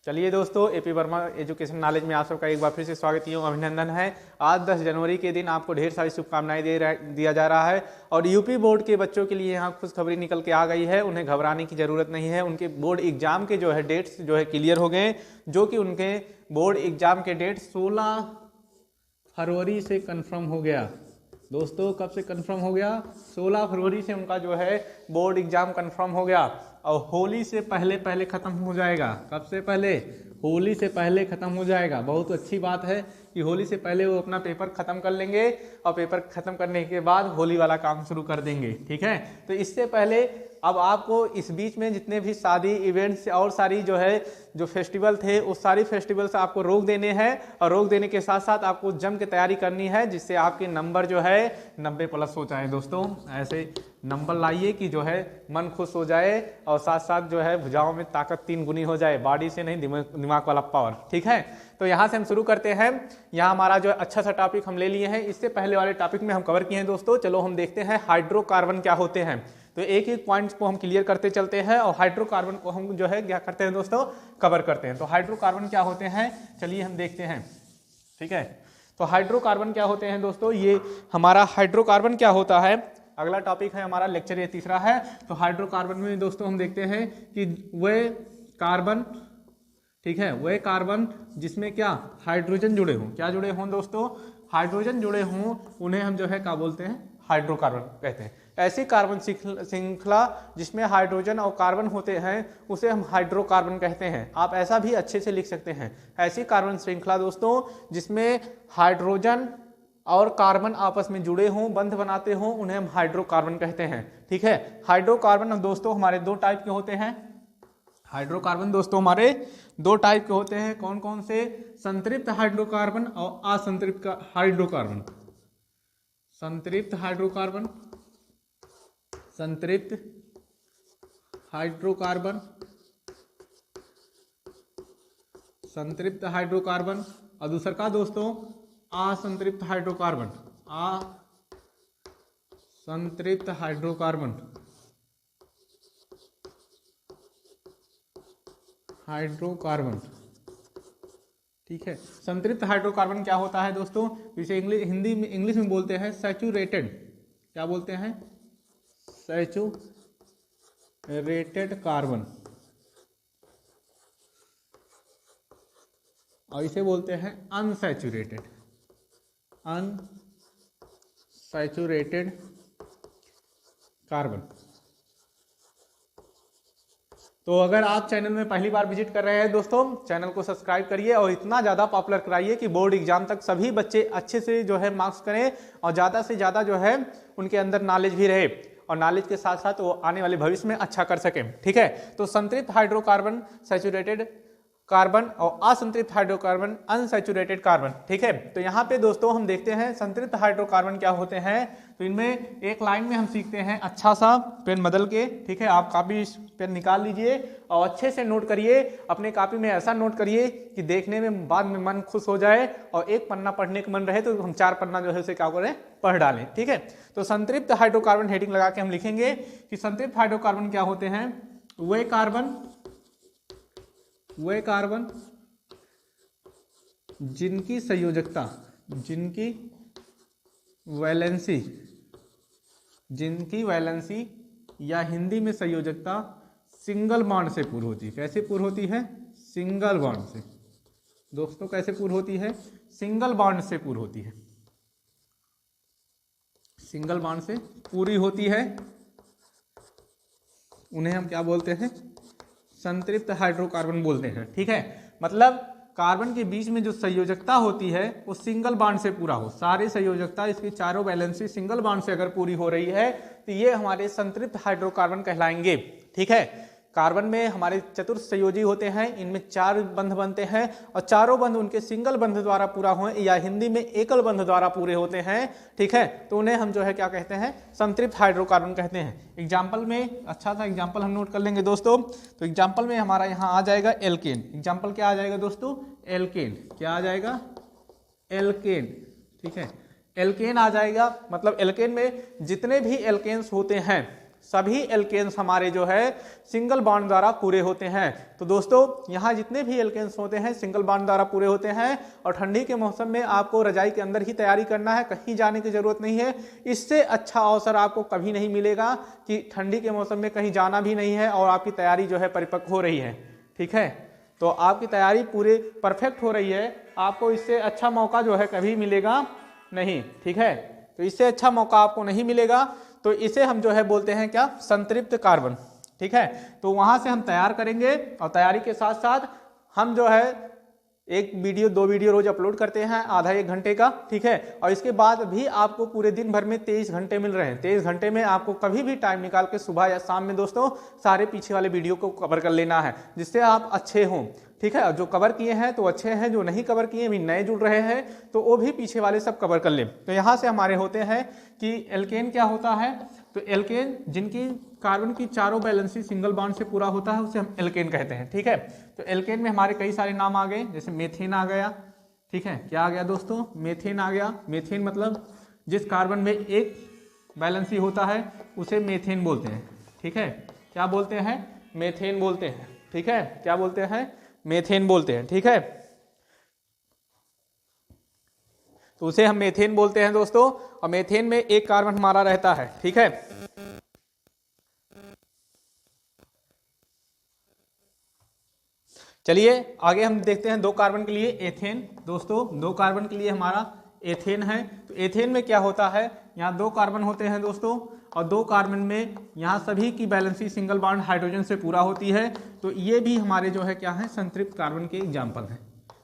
चलिए दोस्तों, AP Verma education knowledge में आप सबका एक बार फिर से स्वागत एवं अभिनंदन है। आज 10 जनवरी के दिन आपको ढेर सारी शुभकामनाएं दिया जा रहा है और यूपी बोर्ड के बच्चों के लिए यहाँ खुशखबरी निकल के आ गई है। उन्हें घबराने की ज़रूरत नहीं है। उनके बोर्ड एग्जाम के जो है डेट्स जो है क्लियर हो गए, जो कि उनके बोर्ड एग्जाम के डेट 16 फरवरी से कन्फर्म हो गया। दोस्तों कब से कन्फर्म हो गया? 16 फरवरी से उनका जो है बोर्ड एग्जाम कन्फर्म हो गया और होली से पहले पहले ख़त्म हो जाएगा। कब से पहले? होली से पहले ख़त्म हो जाएगा। बहुत अच्छी बात है कि होली से पहले वो अपना पेपर ख़त्म कर लेंगे और पेपर ख़त्म करने के बाद होली वाला काम शुरू कर देंगे। ठीक है, तो इससे पहले अब आपको इस बीच में जितने भी शादी इवेंट्स और सारी जो है जो फेस्टिवल थे उस सारी फेस्टिवल से आपको रोक देने हैं और रोक देने के साथ साथ आपको जम के तैयारी करनी है, जिससे आपके नंबर जो है 90+ हो जाए। दोस्तों ऐसे नंबर लाइए कि जो है मन खुश हो जाए और साथ साथ जो है भुजाओं में ताकत 3 गुनी हो जाए, बॉडी से नहीं दिमाग वाला पावर। ठीक है, तो यहाँ से हम शुरू करते हैं। यहाँ हमारा जो अच्छा सा टॉपिक हम ले लिए हैं। इससे पहले वाले टॉपिक में हम कवर किए हैं दोस्तों। चलो हम देखते हैं हाइड्रोकार्बन क्या होते हैं। तो एक एक पॉइंट्स को हम क्लियर करते चलते हैं और हाइड्रोकार्बन को हम जो है क्या करते हैं दोस्तों, कवर करते हैं। तो हाइड्रोकार्बन क्या होते हैं चलिए हम देखते हैं। ठीक है, तो हाइड्रोकार्बन क्या होते हैं दोस्तों, ये हमारा हाइड्रोकार्बन क्या होता है अगला टॉपिक है हमारा, लेक्चर ये तीसरा है। तो हाइड्रोकार्बन में दोस्तों हम देखते हैं कि वह कार्बन, ठीक है, वह कार्बन जिसमें क्या हाइड्रोजन जुड़े हों। क्या जुड़े हों दोस्तों? हाइड्रोजन जुड़े हों, उन्हें हम जो है क्या बोलते हैं, हाइड्रोकार्बन कहते हैं। ऐसी कार्बन श्रृंखला जिसमें हाइड्रोजन और कार्बन होते हैं उसे हम हाइड्रोकार्बन कहते हैं। आप ऐसा भी अच्छे से लिख सकते हैं, ऐसी कार्बन श्रृंखला दोस्तों जिसमें हाइड्रोजन और कार्बन आपस में जुड़े हों, बंध बनाते हों, उन्हें हम हाइड्रोकार्बन कहते हैं। ठीक है, हाइड्रोकार्बन दोस्तों हमारे 2 टाइप के होते हैं। हाइड्रोकार्बन दोस्तों हमारे 2 टाइप के होते हैं। कौन कौन से? संतृप्त हाइड्रोकार्बन और असंतृप्त हाइड्रोकार्बन। संतृप्त हाइड्रोकार्बन, संतृप्त हाइड्रोकार्बन, संतृप्त हाइड्रोकार्बन और दूसरा का दोस्तों असंतृप्त हाइड्रोकार्बन। असंतृप्त हाइड्रोकार्बन, हाइड्रोकार्बन। ठीक है, संतृप्त हाइड्रोकार्बन क्या होता है दोस्तों, जिसे इंग्लिश में बोलते हैं सैचुरेटेड। क्या बोलते हैं? सैचुरेटेड कार्बन, और इसे बोलते हैं अनसैचुरेटेड, अनसैचुरेटेड कार्बन। तो अगर आप चैनल में पहली बार विजिट कर रहे हैं दोस्तों, चैनल को सब्सक्राइब करिए और इतना ज़्यादा पॉपुलर कराइए कि बोर्ड एग्जाम तक सभी बच्चे अच्छे से जो है मार्क्स करें और ज़्यादा से ज़्यादा जो है उनके अंदर नॉलेज भी रहे और नॉलेज के साथ साथ वो आने वाले भविष्य में अच्छा कर सकें। ठीक है, तो संतृप्त हाइड्रोकार्बन सैचुरेटेड कार्बन और असंतृप्त हाइड्रोकार्बन अनसैचुरेटेड कार्बन। ठीक है, तो यहाँ पे दोस्तों हम देखते हैं संतृप्त हाइड्रोकार्बन क्या होते हैं। तो इनमें एक लाइन में हम सीखते हैं, अच्छा सा पेन बदल के। ठीक है, आप कापी पेन निकाल लीजिए और अच्छे से नोट करिए। अपने कापी में ऐसा नोट करिए कि देखने में बाद में मन खुश हो जाए और एक पन्ना पढ़ने का मन रहे तो हम 4 पन्ना जो है उसे क्या करें, पढ़ डालें। ठीक है, तो संतृप्त हाइड्रोकार्बन हेडिंग लगा के हम लिखेंगे कि संतृप्त हाइड्रोकार्बन क्या होते हैं। वे कार्बन जिनकी संयोजकता, जिनकी वैलेंसी या हिंदी में संयोजकता सिंगल बॉन्ड से पूर्व होती है। कैसे पूर्व होती है? सिंगल बॉन्ड से। दोस्तों कैसे पूर्व होती है? सिंगल बॉन्ड से पूर्व होती है, सिंगल बॉन्ड से पूरी होती है। उन्हें हम क्या बोलते हैं? संतृप्त हाइड्रोकार्बन बोलते हैं। ठीक है, मतलब कार्बन के बीच में जो संयोजकता होती है वो सिंगल बॉन्ड से पूरा हो। सारी संयोजकता इसकी चारों वैलेंसी सिंगल बॉन्ड से अगर पूरी हो रही है तो ये हमारे संतृप्त हाइड्रोकार्बन कहलाएंगे। ठीक है, कार्बन में हमारे चतुर्थ संयोजी होते हैं, इनमें 4 बंध बनते हैं और चारों बंध उनके सिंगल बंध द्वारा पूरा हो या हिंदी में एकल बंध द्वारा पूरे होते हैं। ठीक है, तो उन्हें हम जो है क्या कहते हैं, संतृप्त हाइड्रोकार्बन कहते हैं। एग्जाम्पल में अच्छा सा एग्जाम्पल हम नोट कर लेंगे दोस्तों। तो एग्जाम्पल में हमारा यहाँ आ जाएगा एल्केन। एग्जाम्पल क्या आ जाएगा दोस्तों? एल्केन। क्या आ जाएगा? एल्केन। ठीक है, एल्केन आ जाएगा। मतलब एल्केन में जितने भी एल्केन्स होते हैं सभी एल्केन्स हमारे जो है सिंगल बॉन्ड द्वारा पूरे होते हैं। तो दोस्तों यहाँ जितने भी एल्केन्स होते हैं सिंगल बॉन्ड द्वारा पूरे होते हैं। और ठंडी के मौसम में आपको रजाई के अंदर ही तैयारी करना है, कहीं जाने की जरूरत नहीं है। इससे अच्छा अवसर आपको कभी नहीं मिलेगा कि ठंडी के मौसम में कहीं जाना भी नहीं है और आपकी तैयारी जो है परिपक्व हो रही है। ठीक है, तो आपकी तैयारी पूरे परफेक्ट हो रही है, आपको इससे अच्छा मौका जो है कभी मिलेगा नहीं। ठीक है, तो इससे अच्छा मौका आपको नहीं मिलेगा। तो इसे हम जो है बोलते हैं क्या, संतृप्त कार्बन। ठीक है, तो वहां से हम तैयार करेंगे और तैयारी के साथ साथ हम जो है एक वीडियो 2 वीडियो रोज अपलोड करते हैं, आधा 1 घंटे का। ठीक है, और इसके बाद भी आपको पूरे दिन भर में 23 घंटे मिल रहे हैं। 23 घंटे में आपको कभी भी टाइम निकाल के सुबह या शाम में दोस्तों सारे पीछे वाले वीडियो को कवर कर लेना है, जिससे आप अच्छे हों। ठीक है, और जो कवर किए हैं तो अच्छे हैं, जो नहीं कवर किए भी नए जुड़ रहे हैं तो वो भी पीछे वाले सब कवर कर लें। तो यहाँ से हमारे होते हैं कि एल्केन क्या होता है, तो एल्केन जिनकी कार्बन की चारों वैलेंसी सिंगल बॉन्ड से पूरा होता है उसे हम एल्केन कहते हैं। ठीक है, तो एल्केन में हमारे कई सारे नाम आ गए, जैसे मेथेन आ गया। ठीक है, क्या आ गया दोस्तों, मेथेन आ गया। मेथेन मतलब जिस कार्बन में एक वैलेंसी होता है उसे मेथेन बोलते हैं। ठीक है, क्या बोलते हैं, मेथेन बोलते हैं। ठीक है, क्या बोलते हैं, मेथेन बोलते हैं। ठीक है, तो उसे हम मेथेन बोलते हैं दोस्तों। और मेथेन में एक कार्बन हमारा रहता है। ठीक है, चलिए आगे हम देखते हैं 2 कार्बन के लिए एथेन। दोस्तों 2 कार्बन के लिए हमारा एथेन है। तो एथेन में क्या होता है, यहाँ 2 कार्बन होते हैं दोस्तों, और 2 कार्बन में यहाँ सभी की बैलेंसी सिंगल बॉन्ड हाइड्रोजन से पूरा होती है। तो ये भी हमारे जो है क्या है, संतृप्त कार्बन के एग्जाम्पल हैं।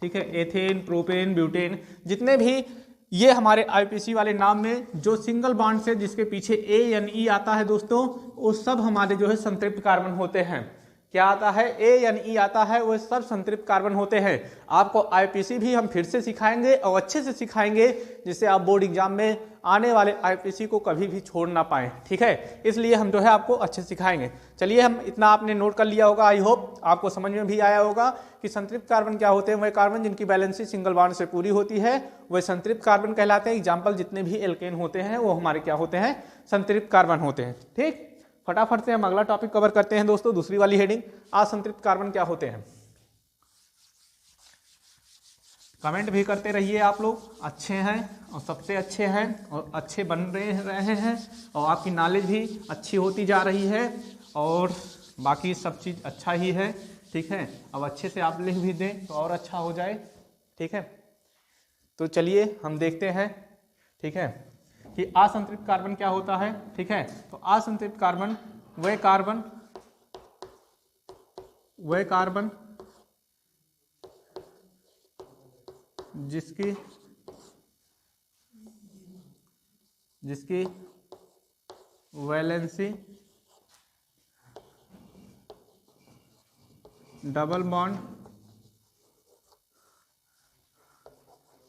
ठीक है, एथेन, प्रोपेन, ब्यूटेन, जितने भी ये हमारे आईपीसी वाले नाम में जो सिंगल बॉन्ड से जिसके पीछे ANE आता है दोस्तों, वो सब हमारे जो है संतृप्त कार्बन होते हैं। क्या आता है, ANE आता है, वो सब संतृप्त कार्बन होते हैं। आपको आईपीसी भी हम फिर से सिखाएंगे और अच्छे से सिखाएंगे, जिससे आप बोर्ड एग्जाम में आने वाले आईपीसी को कभी भी छोड़ ना पाएं। ठीक है, इसलिए हम जो है आपको अच्छे से सिखाएंगे। चलिए, हम इतना आपने नोट कर लिया होगा, आई होप आपको समझ में भी आया होगा कि संतृप्त कार्बन क्या होते हैं। वह कार्बन जिनकी बैलेंसी सिंगल बॉन्ड से पूरी होती है वह संतृप्त कार्बन कहलाते हैं। एग्जाम्पल जितने भी एल्केन होते हैं वो हमारे क्या होते हैं, संतृप्त कार्बन होते हैं। ठीक, फटाफट से हम अगला टॉपिक कवर करते हैं दोस्तों, दूसरी वाली हेडिंग, असंतृप्त कार्बन क्या होते हैं। कमेंट भी करते रहिए आप लोग, अच्छे हैं और सबसे अच्छे हैं और अच्छे बन रहे हैं और आपकी नॉलेज भी अच्छी होती जा रही है और बाकी सब चीज़ अच्छा ही है। ठीक है, अब अच्छे से आप लिख भी दें तो और अच्छा हो जाए। ठीक है, तो चलिए हम देखते हैं। ठीक है, कि असंतृप्त कार्बन क्या होता है। ठीक है, तो असंतृप्त कार्बन वह कार्बन जिसकी वैलेंसी डबल बॉन्ड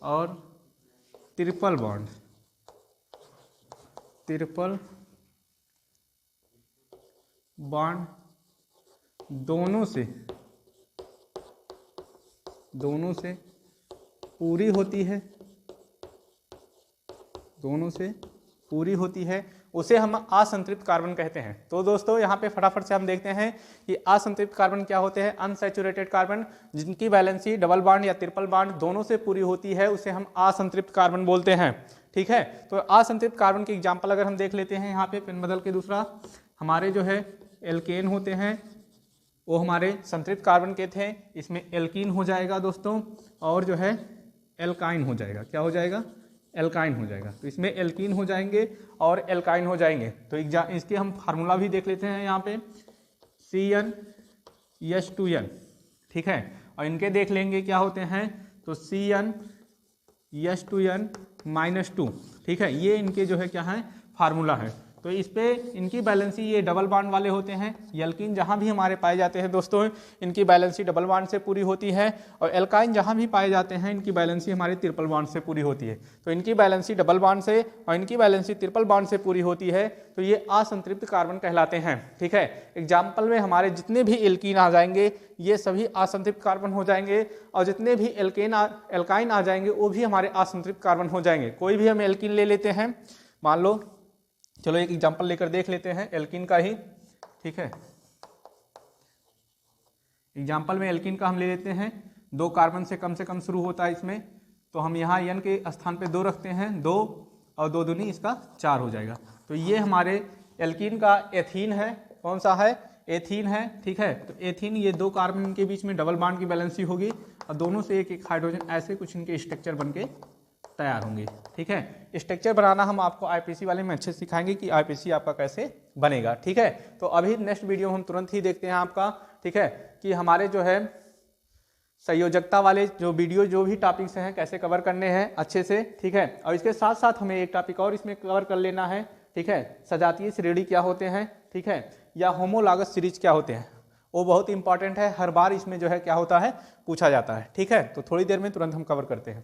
और ट्रिपल बॉन्ड दोनों से पूरी होती है, उसे हम असंतृप्त कार्बन कहते हैं। तो दोस्तों यहाँ पे फटाफट से हम देखते हैं कि असंतृप्त कार्बन क्या होते हैं। अनसैचुरेटेड कार्बन जिनकी वैलेंसी डबल बॉन्ड या ट्रिपल बॉन्ड दोनों से पूरी होती है उसे हम असंतृप्त कार्बन बोलते हैं। ठीक है, तो असंतृप्त कार्बन के एग्जाम्पल अगर हम देख लेते हैं, यहाँ पे पेन बदल के दूसरा, हमारे जो है एल्केन होते हैं वो हमारे संतृप्त कार्बन के थे, इसमें एल्कीन हो जाएगा दोस्तों और जो है एल्काइन हो जाएगा। क्या हो जाएगा, एल्काइन हो जाएगा। तो इसमें एल्कीन हो जाएंगे और एल्काइन हो जाएंगे। तो इसके हम फार्मूला भी देख लेते हैं यहाँ पे, CnH2n। ठीक है, और इनके देख लेंगे क्या होते हैं, तो CnH2n-2। ठीक है, ये इनके जो है क्या है, फार्मूला है। तो इस पे इनकी बैलेंसी ये डबल बॉन्ड वाले होते हैं। एल्कीन जहाँ भी हमारे पाए जाते हैं दोस्तों, इनकी बैलेंसी डबल बॉन्ड से पूरी होती है और एल्काइन जहाँ भी पाए जाते हैं इनकी बैलेंसी हमारे ट्रिपल बॉन्ड से पूरी होती है। तो इनकी बैलेंसी डबल बॉन्ड से और इनकी बैलेंसी ट्रिपल बॉन्ड से पूरी होती है, तो ये असंतृप्त कार्बन कहलाते हैं। ठीक है, एग्जाम्पल में हमारे जितने भी एल्कीन आ जाएंगे ये सभी असंतृप्त कार्बन हो जाएंगे और जितने भी एल्काइन आ जाएंगे वो भी हमारे असंतृप्त कार्बन हो जाएंगे। कोई भी हम एल्कीन ले लेते हैं, मान लो चलो एक एग्जांपल लेकर देख लेते हैं एल्कीन का ही, ठीक है। एग्जाम्पल में एल्कीन का हम ले लेते हैं, 2 कार्बन से कम शुरू होता है इसमें, तो हम यहाँ n के स्थान पे 2 रखते हैं, 2 और 2 दूनी इसका 4 हो जाएगा। तो ये हमारे एल्कीन का एथीन है, कौन सा है, एथीन है, ठीक है। तो एथीन, ये 2 कार्बन के बीच में डबल बॉन्ड की बैलेंसी होगी और दोनों से एक एक हाइड्रोजन, ऐसे कुछ इनके स्ट्रक्चर बन के तैयार होंगे, ठीक है। स्ट्रक्चर बनाना हम आपको आईपीसी वाले में अच्छे से सिखाएंगे कि आईपीसी आपका कैसे बनेगा, ठीक है। तो अभी नेक्स्ट वीडियो हम तुरंत ही देखते हैं आपका, ठीक है, कि हमारे जो है संयोजकता वाले जो वीडियो जो भी टॉपिक्स हैं कैसे कवर करने हैं अच्छे से, ठीक है। और इसके साथ साथ हमें एक टॉपिक और इसमें कवर कर लेना है, ठीक है, सजातीय श्रेणी क्या होते हैं, ठीक है, या होमोलॉगस सीरीज क्या होते हैं, वो बहुत इंपॉर्टेंट है, हर बार इसमें जो है क्या होता है पूछा जाता है, ठीक है। तो थोड़ी देर में तुरंत हम कवर करते हैं।